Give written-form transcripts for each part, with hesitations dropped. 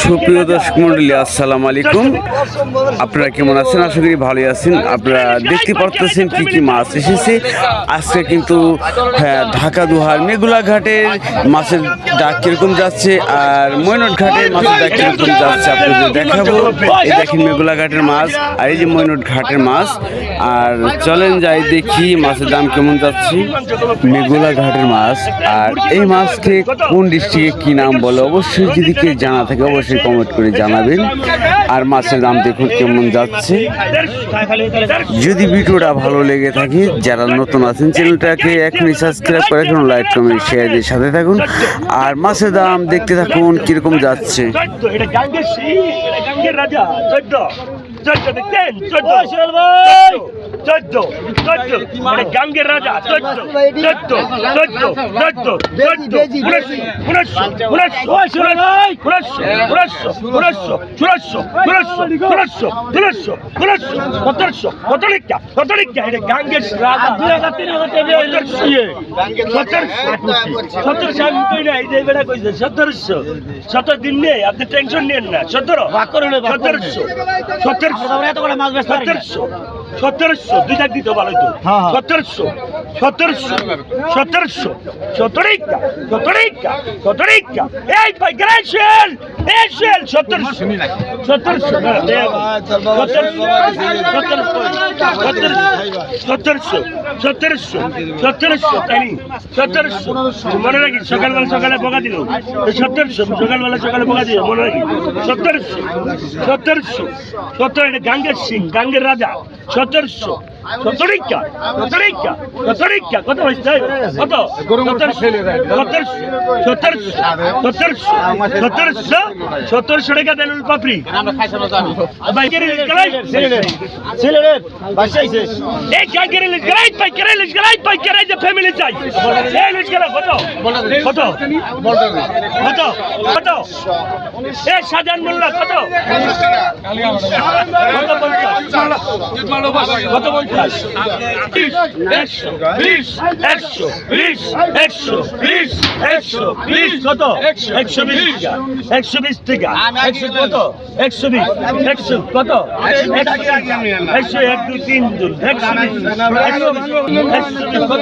সুপ্রিয় দর্শক মন্ডলী, আসসালামু আলাইকুম। আপনারা কেমন আছেন? আশা করি ভালোই আছেন। আপনারা দেখতে পারতেছেন কি কি মাছ এসেছে আজকে। কিন্তু হ্যাঁ, ঢাকা দুহার মেঘুলা ঘাটের মাছের ডাক কিরকম যাচ্ছে আর ময়নট ঘাটের মাছের ডাক কিরকম যাচ্ছে আপনাদের দেখাবো। এই দেখেন মেঘুলা ঘাটের মাছ আর এই যে ময়নট ঘাটের মাছ। আর চলেন যাই দেখি মাছের দাম কেমন যাচ্ছে। মেঘুলা ঘাটের মাছ আর এই মাছকে কোন ডিস্ট্রিক্টে কি নাম বলে অবশ্যই যদি কেউ জানা থাকে অবশ্যই কমেন্ট করে জানাবেন। আর মাছের দাম দেখুন কেমন যাচ্ছে। যদি ভিডিওটা ভালো লেগে থাকে, যারা নতুন আছেন চ্যানেলটাকে এখনই সাবস্ক্রাইব করে রাখুন, লাইক কমেন্ট শেয়ার দিয়ে সাথে থাকুন। আর মাছের দাম দেখতে থাকুন কিরকম যাচ্ছে। গাঙ্গের রাজা দিন নেই, আপনি টেনশন নেন না। 1700 দুইটা দিতে ভালো তো। 1700 এই পাইকারেশন এসেল 1700 মনে রাখি। সকালে বকা দিল 1700, সকালে বকা দিল মনে রাখি। 1700 এটা গাঙ্গের সিং, গাঙ্গের রাজা। 1700 কত হয়েছে? কত? 1700 টাকা দেন পাপড়ি। ফ্যামিলি চাই। কত সাজান মোল্লা কত? কত 50? 120 কত? 120 টাকা। 100 কত? 120 কত? 100 1 2 3 জন 120 কত?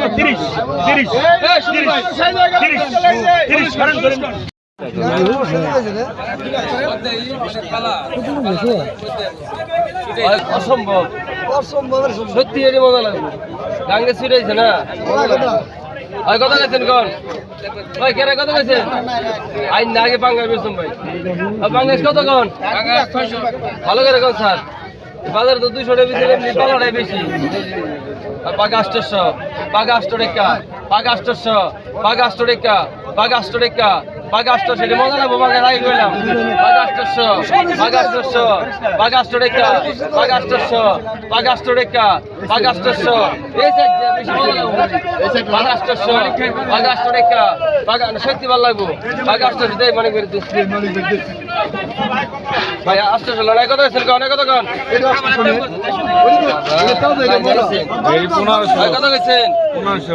30 কারণ করেন। অসম্ভব সত্যি, এর মজা লাগবে। গাঙ্গে ছুটেছে না ভাই। কত গেছেন কন ভাই? কেরা কত গেছেন? আইন না আগে বাংলা বেরছম ভাই। বাংলাদেশ কত কন? ভালো করে কন স্যার। বাজারে তো 200 টাকা বেশি, এমনি পালাটাই বেশি। পাকা 800, পাকা 800 টাকা, পাকা 800, পাকা 800 টাকা, পাকা 800 টাকা, পাকা 800। সেটা মজা লাগবো। বাঘা রাই করলাম। পাকা 800, পাকা 800, পাকা 800 টাকা, পাকা 800, পাকা 800 টাকা, পাকা 800। এই সাইড বেশি মজা লাগবো। পাকা 800, পাকা 800 টাকা, পাকা সত্যি ভালো লাগবো। পাকা 800 দেয় মনে করে ভাই। 800 লড়াই কত হয়েছিল? অনেক কত কন? কত গেছেন?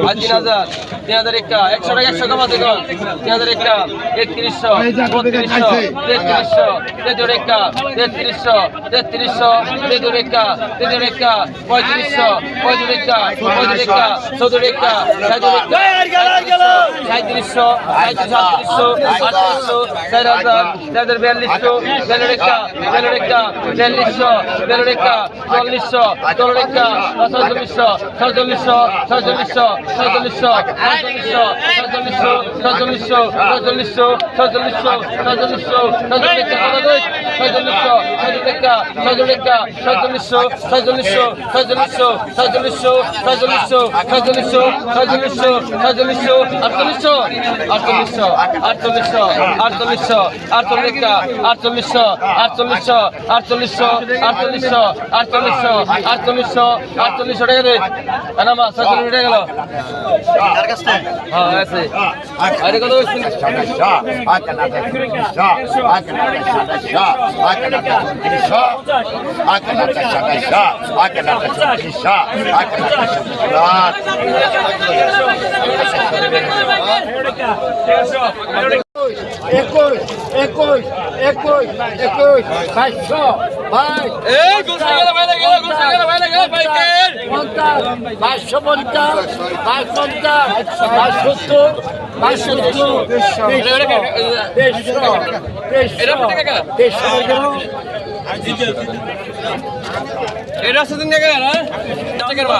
3000, 3000 একটা 100 টাকা 100 কমাতে কন। 3000 একটা 3100, 3200, 3300, 33 একটা 3300, 3300, 33 একটা 33 একটা 3500, 35 একটা 35 একটা 34 একটা 37 একটা 3700, 3700, 3800, 4000, 4200, 42 একটা 42 একটা 4200, 42 একটা 4400, 44 একটা 4700, 4700, 4700, 4700, 4700, 4700, 4700, 4700, 4700, 700 21 21 21 21 2200 ভাই এই গোসা গেল ভাই গেল গোসা গেল ভাই গেল ভাই কে 5250 এটা সেদিন দেখে না টাকা বা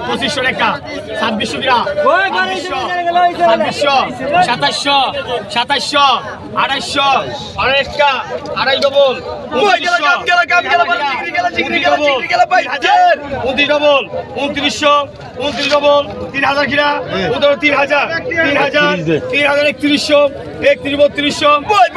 2500 টাকা 2600 টাকা 2700 2700 2800 আড়াই ডবল 29 ডবল 29 ডবল 3000 কিনা 3000 3100 3200 15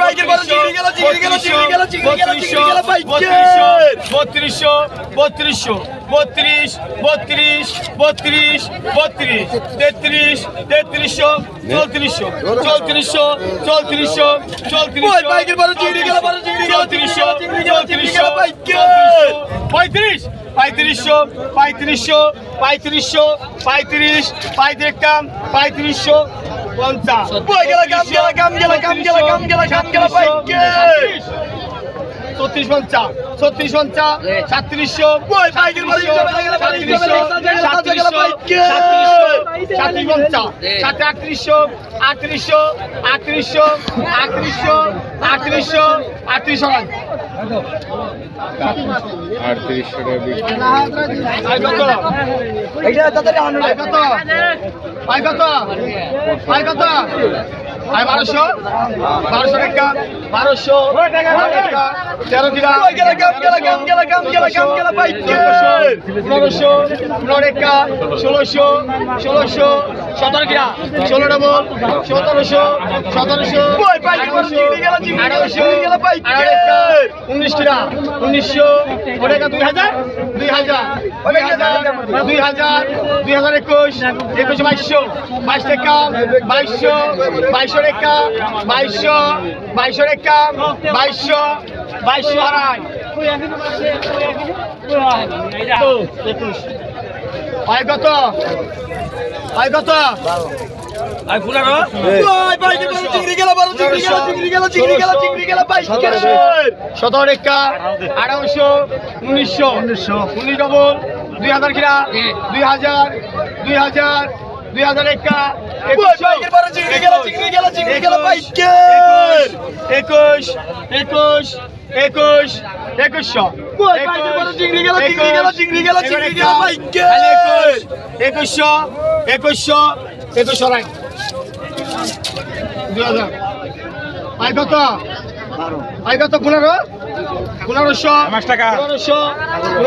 1500 1500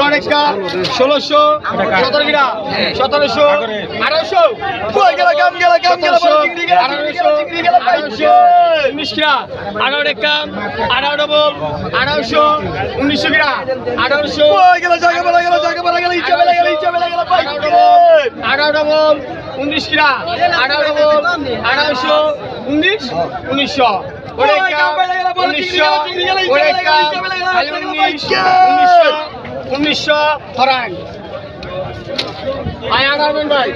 15 1600 17 কিনা 1700 1800 কই গেল কাম গেল 1800 19 কিনা 18 টাকা 18 ডবল 1800 1900 কিনা 1800 কই গেল জায়গা বলা গেল ইচ্ছা বেলা গেল 18 ডবল 19 কিনা 18 ডবল 1800 19 1900 1900 হরাই আয় আগাবেন ভাই